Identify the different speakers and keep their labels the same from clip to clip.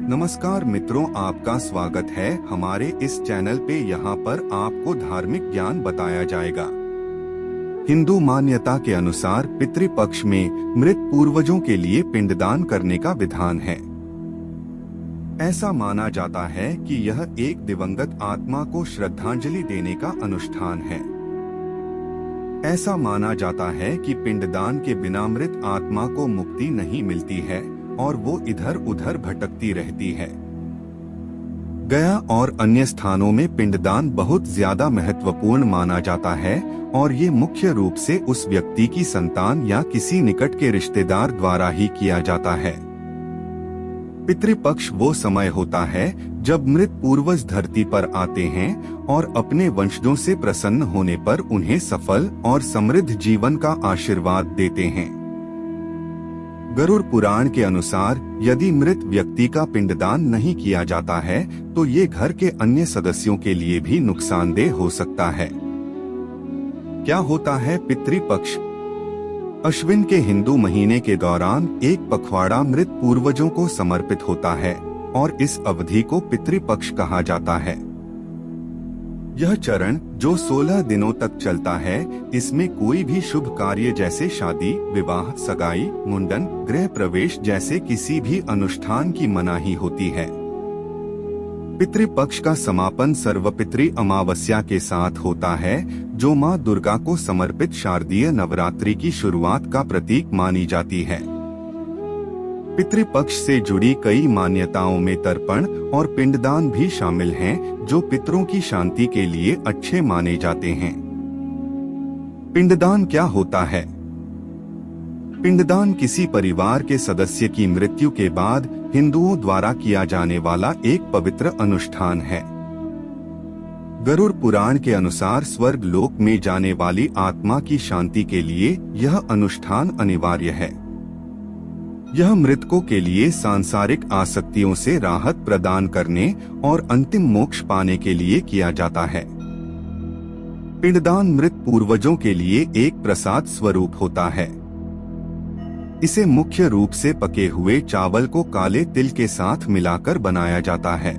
Speaker 1: नमस्कार मित्रों, आपका स्वागत है हमारे इस चैनल पे। यहाँ पर आपको धार्मिक ज्ञान बताया जाएगा। हिंदू मान्यता के अनुसार पितृपक्ष में मृत पूर्वजों के लिए पिंडदान करने का विधान है। ऐसा माना जाता है कि यह एक दिवंगत आत्मा को श्रद्धांजलि देने का अनुष्ठान है। ऐसा माना जाता है कि पिंडदान के बिना मृत आत्मा को मुक्ति नहीं मिलती है और वो इधर उधर भटकती रहती है। गया और अन्य स्थानों में पिंडदान बहुत ज्यादा महत्वपूर्ण माना जाता है और ये मुख्य रूप से उस व्यक्ति की संतान या किसी निकट के रिश्तेदार द्वारा ही किया जाता है। पितृपक्ष वो समय होता है जब मृत पूर्वज धरती पर आते हैं और अपने वंशजों से प्रसन्न होने पर उन्हें सफल और समृद्ध जीवन का आशीर्वाद देते हैं। गरुड़ पुराण के अनुसार यदि मृत व्यक्ति का पिंडदान नहीं किया जाता है तो ये घर के अन्य सदस्यों के लिए भी नुकसानदेह हो सकता है। क्या होता है पितृपक्ष? अश्विन के हिंदू महीने के दौरान एक पखवाड़ा मृत पूर्वजों को समर्पित होता है और इस अवधि को पितृपक्ष कहा जाता है। यह चरण जो 16 दिनों तक चलता है, इसमें कोई भी शुभ कार्य जैसे शादी, विवाह, सगाई, मुंडन, गृह प्रवेश जैसे किसी भी अनुष्ठान की मनाही होती है। पितृपक्ष का समापन सर्वपितृ अमावस्या के साथ होता है, जो मां दुर्गा को समर्पित शारदीय नवरात्रि की शुरुआत का प्रतीक मानी जाती है। पितृपक्ष से जुड़ी कई मान्यताओं में तर्पण और पिंडदान भी शामिल हैं, जो पितरों की शांति के लिए अच्छे माने जाते हैं। पिंडदान क्या होता है? पिंडदान किसी परिवार के सदस्य की मृत्यु के बाद हिंदुओं द्वारा किया जाने वाला एक पवित्र अनुष्ठान है। गरुड़ पुराण के अनुसार स्वर्ग लोक में जाने वाली आत्मा की शांति के लिए यह अनुष्ठान अनिवार्य है। यह मृतकों के लिए सांसारिक आसक्तियों से राहत प्रदान करने और अंतिम मोक्ष पाने के लिए किया जाता है। पिंडदान मृत पूर्वजों के लिए एक प्रसाद स्वरूप होता है। इसे मुख्य रूप से पके हुए चावल को काले तिल के साथ मिलाकर बनाया जाता है।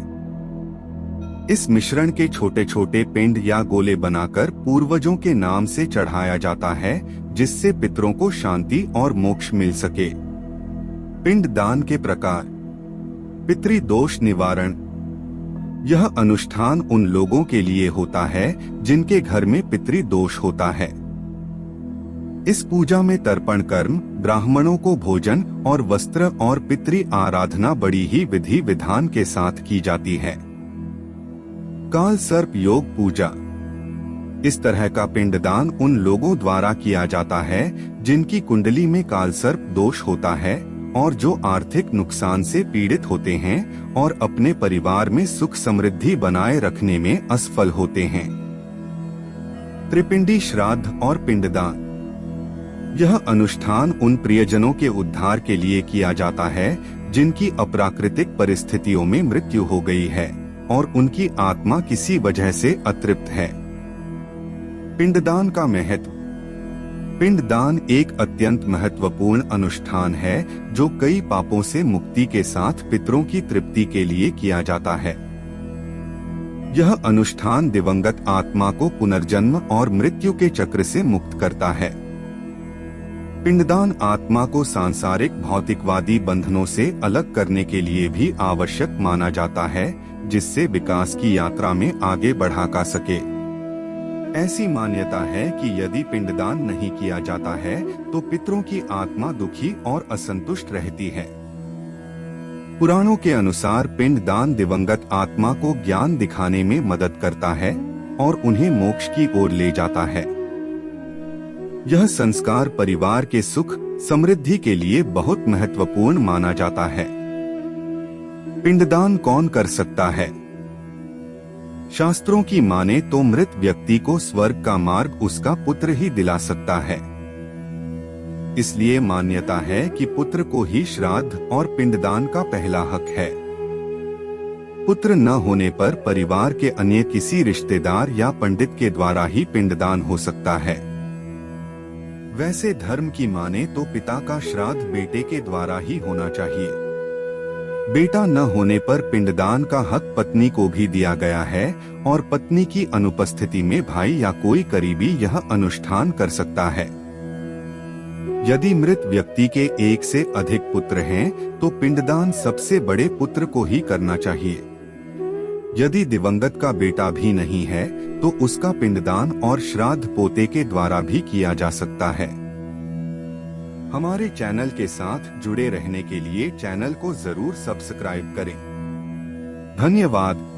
Speaker 1: इस मिश्रण के छोटे छोटे पिंड या गोले बनाकर पूर्वजों के नाम से चढ़ाया जाता है, जिससे पितरों को शांति और मोक्ष मिल सके। पिंडदान के प्रकार। पितृदोष निवारण। यह अनुष्ठान उन लोगों के लिए होता है जिनके घर में पितृदोष होता है। इस पूजा में तर्पण कर्म, ब्राह्मणों को भोजन और वस्त्र और पितृ आराधना बड़ी ही विधि विधान के साथ की जाती है। काल सर्प योग पूजा। इस तरह का पिंडदान उन लोगों द्वारा किया जाता है जिनकी कुंडली में काल सर्प दोष होता है और जो आर्थिक नुकसान से पीड़ित होते हैं और अपने परिवार में सुख समृद्धि बनाए रखने में असफल होते हैं। त्रिपिंडी श्राद्ध और पिंडदान। यह अनुष्ठान उन प्रियजनों के उद्धार के लिए किया जाता है जिनकी अप्राकृतिक परिस्थितियों में मृत्यु हो गई है और उनकी आत्मा किसी वजह से अतृप्त है। पिंडदान का महत्व। पिंडदान एक अत्यंत महत्वपूर्ण अनुष्ठान है जो कई पापों से मुक्ति के साथ पितरों की तृप्ति के लिए किया जाता है। यह अनुष्ठान दिवंगत आत्मा को पुनर्जन्म और मृत्यु के चक्र से मुक्त करता है। पिंडदान आत्मा को सांसारिक भौतिकवादी बंधनों से अलग करने के लिए भी आवश्यक माना जाता है, जिससे विकास की यात्रा में आगे बढ़ा जा सके। ऐसी मान्यता है कि यदि पिंडदान नहीं किया जाता है तो पितरों की आत्मा दुखी और असंतुष्ट रहती है। पुराणों के अनुसार पिंडदान दिवंगत आत्मा को ज्ञान दिखाने में मदद करता है और उन्हें मोक्ष की ओर ले जाता है। यह संस्कार परिवार के सुख समृद्धि के लिए बहुत महत्वपूर्ण माना जाता है। पिंडदान कौन कर सकता है? शास्त्रों की माने तो मृत व्यक्ति को स्वर्ग का मार्ग उसका पुत्र ही दिला सकता है। इसलिए मान्यता है कि पुत्र को ही श्राद्ध और पिंडदान का पहला हक है। पुत्र न होने पर परिवार के अन्य किसी रिश्तेदार या पंडित के द्वारा ही पिंडदान हो सकता है। वैसे धर्म की माने तो पिता का श्राद्ध बेटे के द्वारा ही होना चाहिए। बेटा न होने पर पिंडदान का हक पत्नी को भी दिया गया है और पत्नी की अनुपस्थिति में भाई या कोई करीबी यह अनुष्ठान कर सकता है। यदि मृत व्यक्ति के एक से अधिक पुत्र हैं, तो पिंडदान सबसे बड़े पुत्र को ही करना चाहिए। यदि दिवंगत का बेटा भी नहीं है, तो उसका पिंडदान और श्राद्ध पोते के द्वारा भी किया जा सकता है। हमारे चैनल के साथ जुड़े रहने के लिए चैनल को जरूर सब्सक्राइब करें। धन्यवाद।